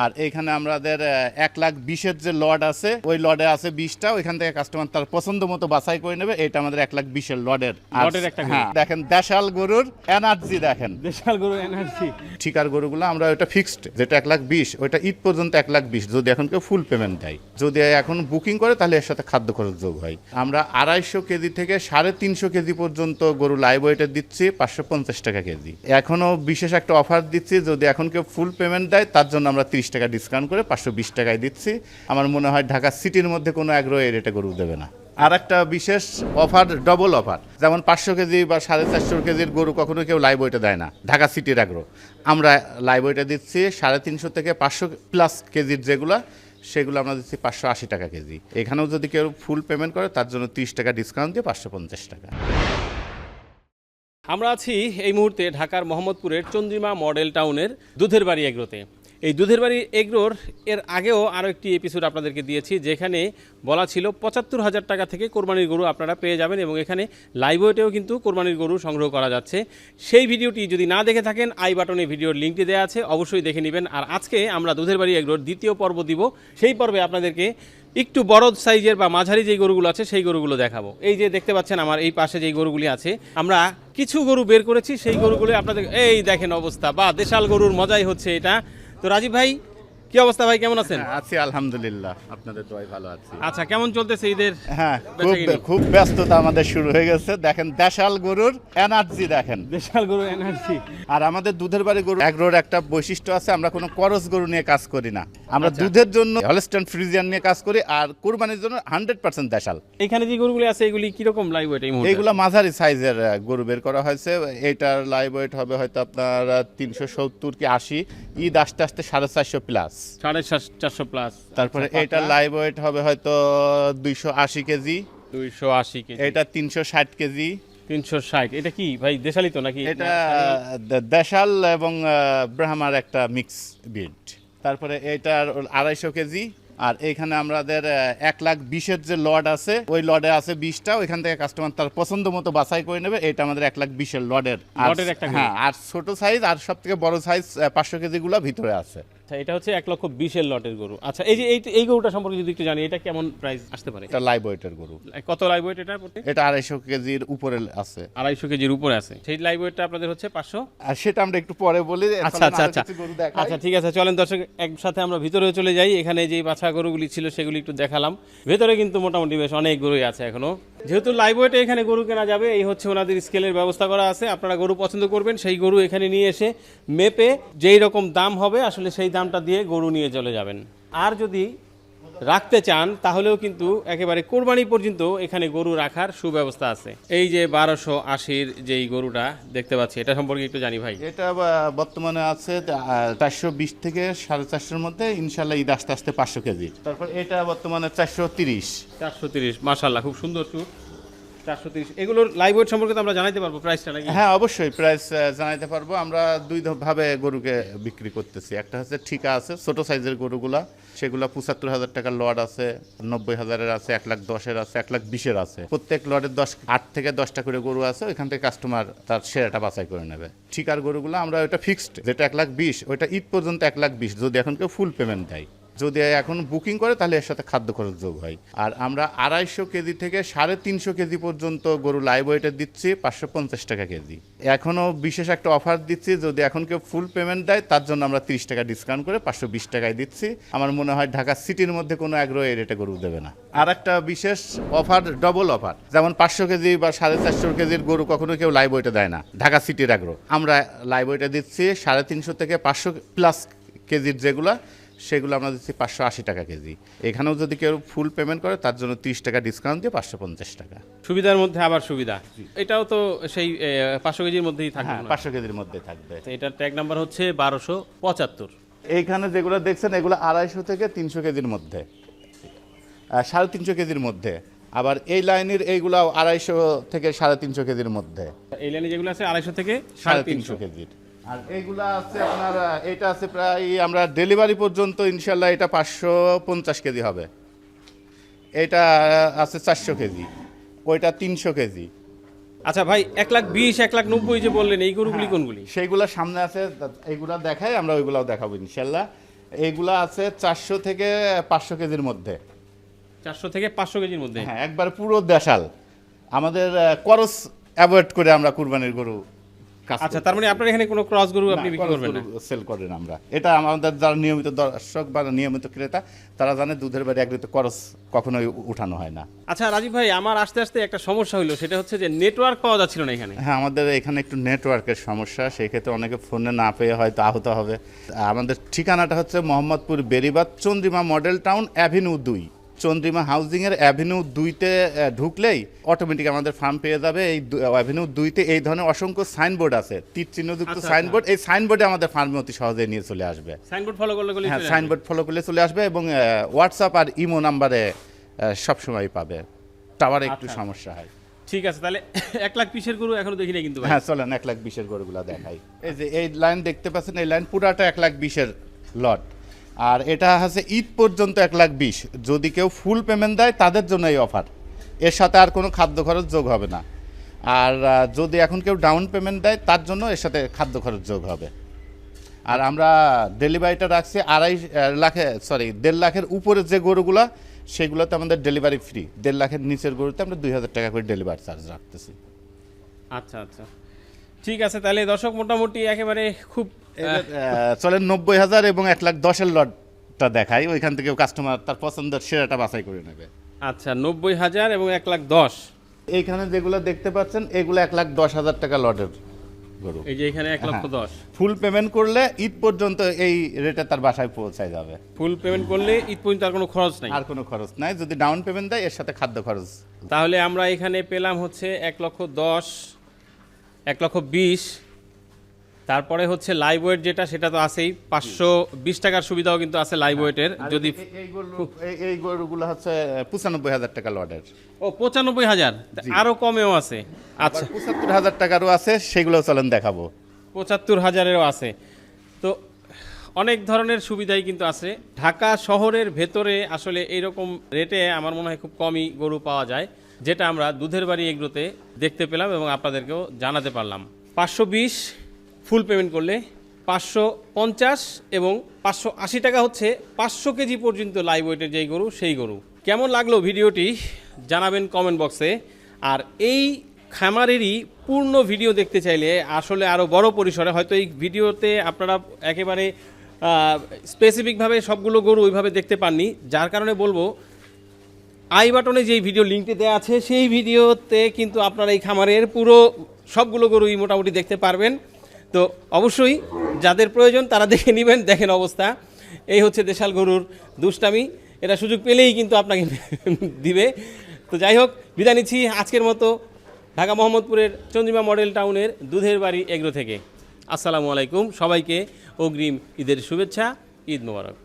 আর এইখানে আমাদের 1,20,000 যে লট আছে ওই লটে আছে 20টা, ওইখান থেকে কাস্টমার তার পছন্দ মতো বাছাই করে নেবে। এটা আমাদের 1,20,000 লটের একটা হ্যাঁ দেখেন দেশাল গরুর এনার্জি দেখেন, দেশাল গরু এনার্জি। ঠিকার গরুগুলো আমরা ওটা ফিক্সড যেটা 1,20,000 ওইটা ঈদ পর্যন্ত 1,20,000 যদি এখন কেউ ফুল পেমেন্ট দেয়, যদি এখন বুকিং করে তাহলে এর সাথে খাদ্য খরচ যোগ হয়। আমরা 250 কেজি থেকে 350 কেজি পর্যন্ত গরু লাইভ ওয়েটে দিচ্ছি 550 টাকা কেজি। এখনো বিশেষ একটা অফার দিচ্ছি, যদি এখন কেউ ফুল পেমেন্ট দেয় তার জন্য আমরা 30 টাকা ডিসকাউন্ট করে 520 টাকায় দিচ্ছি। আমার মনে হয় ঢাকা সিটির মধ্যে কোনো অ্যাগ্রো এই রেটে গরু দেবে না। আর একটা বিশেষ অফার, ডবল অফার, যেমন 500 কেজি বা 450 কেজির গরু কখনো কেউ লাইভ ওয়েটে দেয় না ঢাকা সিটির অ্যাগ্রো, আমরা লাইভ ওয়েটে দিচ্ছি 350 থেকে 500 প্লাস কেজির যেগুলো সেগুলো আমরা দিচ্ছি 580 টাকা কেজি। এখানেও যদি কেউ ফুল পেমেন্ট করে তার জন্য 30 টাকা ডিসকাউন্ট দিয়ে 550 টাকা। আমরা আছি এই মুহূর্তে ঢাকার মোহাম্মদপুরের চন্দ্রিমা মডেল টাউনের দুধের বাড়ি এগ্রোতে। এই দুধের বাড়ি এগ্রোর এর আগেও আরও একটি এপিসোড আপনাদেরকে দিয়েছি, যেখানে বলা ছিল 75,000 টাকা থেকে কোরবানির গরু আপনারা পেয়ে যাবেন, এবং এখানে লাইভ ওয়েটেও কিন্তু কোরবানির গরু সংগ্রহ করা যাচ্ছে। সেই ভিডিওটি যদি না দেখে থাকেন, আই বাটনে ভিডিওর লিঙ্কটি দেওয়া আছে, অবশ্যই দেখে নেবেন। আর আজকে আমরা দুধের বাড়ি এগ্রোর দ্বিতীয় পর্ব দিব। সেই পর্বে আপনাদেরকে একটু বড় সাইজের বা মাঝারি যেই গরুগুলো আছে সেই গরুগুলো দেখাবো। এই যে দেখতে পাচ্ছেন আমার এই পাশে যেই গরুগুলি আছে, আমরা কিছু গরু বের করেছি, সেই গরুগুলো আপনাদের এই দেখেন অবস্থা, বা দেশাল গরুর মজাই হচ্ছে এটা। তো রাজীব ভাই, কি অবস্থা ভাই, কেমন আছেন? আছি আলহামদুলিল্লাহ, আপনাদের দোয়ায় ভালো আছি। আচ্ছা, কেমন চলতেছে ঈদের? হ্যাঁ, খুব ব্যস্ততা আমাদের শুরু হয়ে গেছে। দেখেন দেশাল গরুর এনার্জি দেখেন, দেশাল গরুর এনার্জি। আর আমাদের দুধের বাড়ি গরু এগ্রোর একটা বৈশিষ্ট্য আছে, আমরা কোনো করস গরু নিয়ে কাজ করি না। আমরা দুধের জন্য হলস্টাইন ফ্রিজিয়ান নিয়ে কাজ করি, আর কুরবানির জন্য 100% দেশাল। এখানে যে গরুগুলি আছে এগুলি কিরকম লাইভ ওয়েট এই মুহূর্তে? এইগুলো মাঝারি সাইজের গরু বের করা হয়েছে। এটার লাইভ ওয়েট হবে হয়তো আপনার 370 কি 80, ঈদ আস্তে আস্তে 450 প্লাস, 450 প্লাস। তারপরে এটার লাইভ ওয়েট হবে হয়তো 280 কেজি, 280 কেজি, এটা 360 কেজি। 360। এটা কি ভাই দেশালি তো নাকি? এটা দেশাল এবং ব্রাহ্মার একটা মিক্স ব্রিড। তারপরে এটার 250 কেজি। আর এইখানে আমাদের 1,20,000 যে লট আছে ওই লটে আছে 20টা, ওইখান থেকে কাস্টমার তার পছন্দ মতো বাছাই করে নেবে। এটা আমাদের 1,20,000 লটের একটা গরু। হ্যাঁ, আর ছোট সাইজ আর সব থেকে বড় সাইজ 500 কেজি গুলো ভিতরে আছে। আচ্ছা, এটা হচ্ছে 1,20,000 লটের গরু। আচ্ছা, এই যে এই গরুটা সম্পর্কে যদি একটু জানি, এটা কেমন প্রাইস আসতে পারে? এটা লাইভ ওয়েটের গরু। কত লাইভ ওয়েট এটা? এটা 250 কেজির উপরে আছে। 250 কেজির উপরে আছে। সেই লাইভ ওয়েটটা আপনাদের হচ্ছে 500। আর সেটা আমরা একটু পরে বলি। আচ্ছা আচ্ছা আচ্ছা আচ্ছা, ঠিক আছে, চলেন দর্শক একসাথে আমরা ভিতরে চলে যাই। এখানে যে বাছা গরুগুলি ছিল সেগুলি একটু দেখালাম। ভেতরে কিন্তু মোটামুটি বেশ অনেক গরুই আছে এখনো। যেহেতু লাইভ ওয়েটে এখানে গরু কেনা যাবে, এই হচ্ছে ওনাদের স্কেলের ব্যবস্থা করা আছে। আপনারা গরু পছন্দ করবেন, সেই গরু এখানে নিয়ে এসে মেপে যেই রকম দাম হবে আসলে সেই দামটা দিয়ে গরু নিয়ে চলে যাবেন। আর যদি রাখতে চান তাহলেও কিন্তু একেবারে কোরবানি পর্যন্ত এখানে গরু রাখার সুব্যবস্থা আছে। এই যে 1280-র যেই গরুটা দেখতে পাচ্ছি, এটা সম্পর্কে একটু জানি ভাই। এটা বর্তমানে আছে 420 থেকে 450-এর মধ্যে, ইনশাল্লাহ ঈদ আস্তে আস্তে 500 কেজি। তারপর এটা বর্তমানে 430। মাশাআল্লাহ, খুব সুন্দর চুট। 430। এগুলোর লাইভ ওয়েট সম্পর্কে তো আমরা জানাইতে পারবো প্রাইসটা নাকি? হ্যাঁ, অবশ্যই প্রাইস জানাইতে পারবো। আমরা দুই ভাবে গরুকে বিক্রি করতেছি। একটা হচ্ছে ঠিকা আছে, ছোট সাইজের গরুগুলা, সেগুলো 75,000 টাকার লট আছে, 90,000-এর আছে, 1,10,000-এর আছে, 1,20,000-এর আছে। প্রত্যেক লটের 8 থেকে 10টা করে গরু আছে, ওইখান থেকে কাস্টমার তার সেরাটা বাছাই করে নেবে। ঠিকার গরুগুলো আমরা ওইটা ফিক্সড যেটা 1,20,000 ওইটা ঈদ পর্যন্ত 1,20,000 যদি এখন কেউ ফুল পেমেন্ট দেয়, যদি এখন বুকিং করে তাহলে এর সাথে খাদ্য খরচ যোগ হয়। আর আমরা 250 কেজি থেকে 350 কেজি পর্যন্ত গরু লাইভ ওয়েটে দিচ্ছি 550 টাকা কেজি। এখনও বিশেষ একটা অফার দিচ্ছি, যদি এখন কেউ ফুল পেমেন্ট দেয় তার জন্য আমরা 30 টাকা ডিসকাউন্ট করে 520 টাকায় দিচ্ছি। আমার মনে হয় ঢাকা সিটির মধ্যে কোনো অ্যাগ্রো এই রেটে গরু দেবে না। আর একটা বিশেষ অফার, ডবল অফার, যেমন 500 কেজি বা 450 কেজির গরু কখনো কেউ লাইভ ওয়েটে দেয় না ঢাকা সিটির অ্যাগ্রো, আমরা লাইভ ওয়েটে দিচ্ছি 350 থেকে 500 প্লাস কেজির যেগুলো সেগুলো আমরা দিচ্ছি 580 টাকা কেজি। এখানেও যদি কেউ ফুল পেমেন্ট করে তার জন্য 30 টাকা ডিসকাউন্ট দিয়ে 550 টাকা। সুবিধার মধ্যে আবার সুবিধা। এটাও তো সেই 500 কেজির মধ্যেই থাকবে। 500 কেজির মধ্যে থাকবে। এটার ট্যাগ নাম্বার হচ্ছে 1275। এইখানে যেগুলো দেখছেন এগুলো 250 থেকে 300 কেজির মধ্যে, 350 কেজির মধ্যে। আবার এই লাইনের এইগুলো 250 থেকে 350 কেজির মধ্যে। এই লাইনে যেগুলো আছে 250 থেকে 350 কেজির। আর এইগুলা আছে আপনার, এটা আছে প্রায় আমরা ডেলিভারি পর্যন্ত ইনশাল্লাহ এটা 550 কেজি হবে। এটা আছে 400 কেজি, ওইটা 300 কেজি। আচ্ছা ভাই, 1,20,000 1,90,000 যে বললেন, এই গরুগুলি কোনগুলি? সেইগুলো সামনে আছে, এইগুলা দেখাই, আমরা ওইগুলাও দেখাবো ইনশাল্লাহ। এইগুলা আছে 400 থেকে 500 কেজির মধ্যে। 400 থেকে 500 কেজির মধ্যে। হ্যাঁ, একবার পুরো দেশাল। আমাদের করস অ্যাভয়েড করে আমরা কুরবানির গরু কাজ আচ্ছা, করি। তার মানে আপনার এখানে কোনো ক্রস গরু আপনি না, বিক্রি খরচ করবেন না? গরু সেল করেন আমরা। এটা আমাদের যারা নিয়মিত দর্শক বা নিয়মিত ক্রেতা তারা জানে দুধের বাড়ি একদিকে খরচ কখনোই উঠানো হয় না। আচ্ছা রাজীব ভাই, আমার আস্তে আস্তে একটা সমস্যা হলো, সেটা হচ্ছে যে নেটওয়ার্ক পাওয়া যাচ্ছিল না এখানে। হ্যাঁ, আমাদের এখানে একটু নেটওয়ার্কের সমস্যা, সেই ক্ষেত্রে অনেকে ফোনে না পেয়ে হয়তো আহত হবে। আমাদের ঠিকানাটা হচ্ছে Mohammadpur Beribadh, Chandrima model town, avenue 2। Chandrima হাউজিংয়ের অ্যাভিনিউ 2-তে ঢুকলেই অটোমেটিক আমাদের ফার্ম পেয়ে যাবে। এই অ্যাভিনিউ 2-তে এই ধরনের অসংখ্য সাইনবোর্ড আছে, তীর চিহ্নযুক্ত আচ্ছা, সাইনবোর্ড। এই সাইনবোর্ডে আমাদের ফার্মে অতি সহজে নিয়ে চলে আসবে। সাইনবোর্ড ফলো করলে হ্যাঁ, সাইনবোর্ড ফলো করলে চলে আসবে এবং হোয়াটসঅ্যাপ আর ইমো নাম্বারে সবসময় পাবে। টাওয়ারে একটু আচ্ছা। সমস্যা হয়। ঠিক আছে, তাহলে 1 লাখ পিসের গরু এখনো দেখিনি কিন্তু ভাই। হ্যাঁ, চলেন 1,20,000 গরুগুলা দেখাই। এই যে এই লাইন দেখতে পাচ্ছেন, এই লাইন পুরাটা 1,20,000 লট। আর এটা হচ্ছে ঈদ পর্যন্ত 1,20,000। যদি কেউ ফুল পেমেন্ট দেয় তাদের জন্য এই অফার, এর সাথে আর কোনো খাদ্য খরচ যোগ হবে না। আর যদি এখন কেউ ডাউন পেমেন্ট দেয় তার জন্য এর সাথে খাদ্য খরচ যোগ হবে। আর আমরা ডেলিভারিটা রাখছি 1.5 লাখের উপরে যে গরুগুলা সেগুলোতে আমাদের ডেলিভারি ফ্রি। 1.5 লাখের নিচের গরুতে আমরা 2,000 টাকা করে ডেলিভারি চার্জ রাখতেছি। আচ্ছা আচ্ছা, ঠিক আছে। তাহলে দর্শক মোটামুটি একেবারে খুব চলেন 90,000 এবং 1,10,000 লটটা দেখাই, ওইখান থেকে কাস্টমার তার পছন্দের সেরাটা বাছাই করে নেবে। আচ্ছা, 90,000 এবং 1,10,000। এইখানে যেগুলো দেখতে পাচ্ছেন এগুলো 1,10,000 টাকা লটের গরু। এই যে এখানে 1,10,000 ফুল পেমেন্ট করলে ঈদ পর্যন্ত এই রেটে তার বাসায় পৌঁছায় যাবে। ফুল পেমেন্ট করলে ঈদ পর্যন্ত আর কোনো খরচ নাই। আর কোনো খরচ নাই। যদি ডাউন পেমেন্ট দেয় এর সাথে খাদ্য খরচ। তাহলে আমরা এখানে পেলাম হচ্ছে 1,10,000, 1,20,000, তারপরে হচ্ছে লাইভ ওয়েট যেটা সেটা তো আছেই, 520 টাকার সুবিধাও কিন্তু আছে লাইভ ওয়েটের। আর যদি এই গরুগুলো হচ্ছে 95,000 টাকা লটের। ও 95,000, আরো কমেও আছে। আচ্ছা, 75,000 টাকারও আছে, সেগুলো চলেন দেখাবো। 75,000-এরও আছে। তো অনেক ধরনের সুবিধাই কিন্তু আছে। ঢাকা শহরের ভেতরে আসলে এইরকম রেটে আমার মনে হয় খুব কমই গরু পাওয়া যায়, যেটা আমরা দুধের বাড়ি এগুলোতে দেখতে পেলাম এবং আপনাদেরকেও জানাতে পারলাম। 520 ফুল পেমেন্ট করলে, 550 এবং 580 টাকা হচ্ছে 500 কেজি পর্যন্ত লাইভ ওয়েটের যেই গরু সেই গরু। কেমন লাগলো ভিডিওটি জানাবেন কমেন্ট বক্সে। আর এই খামারেরই পূর্ণ ভিডিও দেখতে চাইলে আসলে আরও বড় পরিসরে, হয়তো এই ভিডিওতে আপনারা একেবারে স্পেসিফিকভাবে সবগুলো গরু ওইভাবে দেখতে পাননি, যার কারণে বলবো আই বাটনে যেই ভিডিও লিঙ্কটি দেওয়া আছে সেই ভিডিওতে কিন্তু আপনারা এই খামারের পুরো সবগুলো গরুই মোটামুটি দেখতে পারবেন। তো অবশ্যই যাদের প্রয়োজন তারা দেখে নেবেন। দেখেন অবস্থা, এই হচ্ছে দেশাল গরুর দুষ্টামি, এটা সুযোগ পেলেই কিন্তু আপনাকে দিবে। তো যাই হোক, বিদায় নিচ্ছি আজকের মতো ঢাকা মোহাম্মদপুরের চন্দ্রিমা মডেল টাউনের দুধের বাড়ি এগ্রো থেকে। আসসালামু আলাইকুম, সবাইকে অগ্রিম ঈদের শুভেচ্ছা, ঈদ মোবারক।